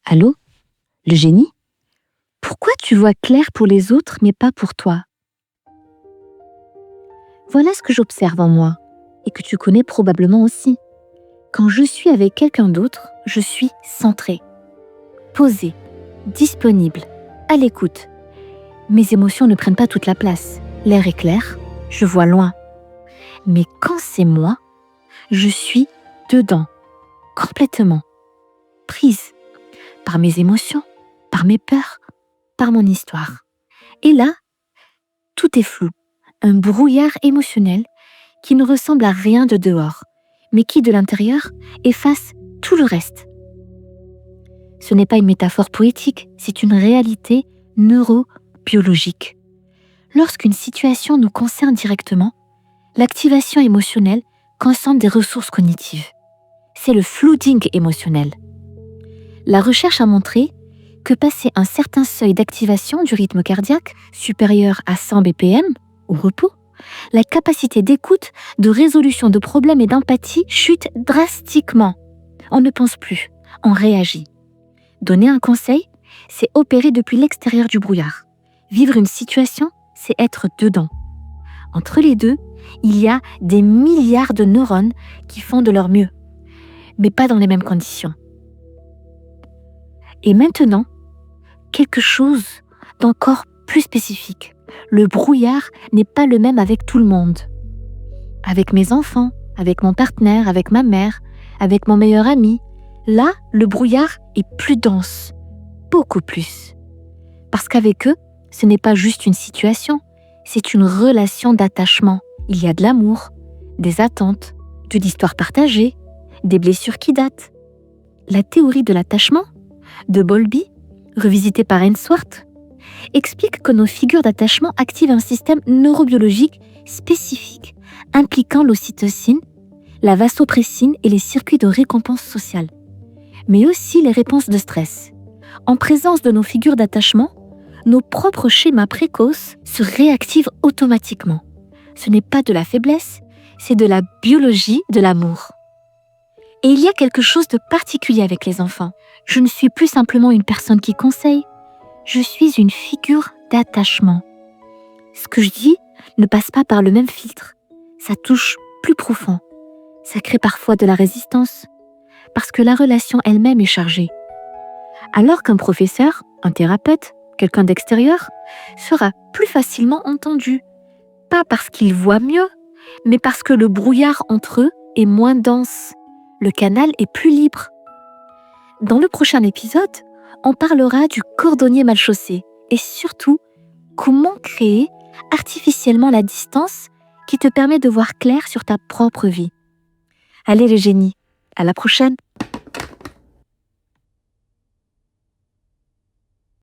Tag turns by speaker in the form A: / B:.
A: Allô? Le génie? Pourquoi tu vois clair pour les autres mais pas pour toi? Voilà ce que j'observe en moi et que tu connais probablement aussi. Quand je suis avec quelqu'un d'autre, je suis centrée, posée, disponible, à l'écoute. Mes émotions ne prennent pas toute la place. L'air est clair, je vois loin. Mais quand c'est moi, je suis dedans, complètement, prise par mes émotions, par mes peurs, par mon histoire. Et là, tout est flou, un brouillard émotionnel qui ne ressemble à rien de dehors, mais qui, de l'intérieur, efface tout le reste. Ce n'est pas une métaphore poétique, c'est une réalité neurobiologique. Lorsqu'une situation nous concerne directement, l'activation émotionnelle concentre des ressources cognitives. C'est le flooding émotionnel. La recherche a montré que passé un certain seuil d'activation du rythme cardiaque, supérieur à 100 BPM, au repos, la capacité d'écoute, de résolution de problèmes et d'empathie chute drastiquement. On ne pense plus, on réagit. Donner un conseil, c'est opérer depuis l'extérieur du brouillard. Vivre une situation, c'est être dedans. Entre les deux, il y a des milliards de neurones qui font de leur mieux, mais pas dans les mêmes conditions. Et maintenant, quelque chose d'encore plus spécifique. Le brouillard n'est pas le même avec tout le monde. Avec mes enfants, avec mon partenaire, avec ma mère, avec mon meilleur ami. Là, le brouillard est plus dense, beaucoup plus. Parce qu'avec eux, ce n'est pas juste une situation, c'est une relation d'attachement. Il y a de l'amour, des attentes, de l'histoire partagée, des blessures qui datent. La théorie de l'attachement, de Bowlby, revisitée par Ainsworth, explique que nos figures d'attachement activent un système neurobiologique spécifique impliquant l'ocytocine, la vasopressine et les circuits de récompense sociale, mais aussi les réponses de stress. En présence de nos figures d'attachement, nos propres schémas précoces se réactivent automatiquement. Ce n'est pas de la faiblesse, c'est de la biologie de l'amour. Et il y a quelque chose de particulier avec les enfants. Je ne suis plus simplement une personne qui conseille, je suis une figure d'attachement. Ce que je dis ne passe pas par le même filtre. Ça touche plus profond. Ça crée parfois de la résistance, parce que la relation elle-même est chargée. Alors qu'un professeur, un thérapeute, quelqu'un d'extérieur, sera plus facilement entendu. Pas parce qu'il voit mieux, mais parce que le brouillard entre eux est moins dense. Le canal est plus libre. Dans le prochain épisode, on parlera du cordonnier mal chaussé et surtout comment créer artificiellement la distance qui te permet de voir clair sur ta propre vie. Allez le génie, à la prochaine!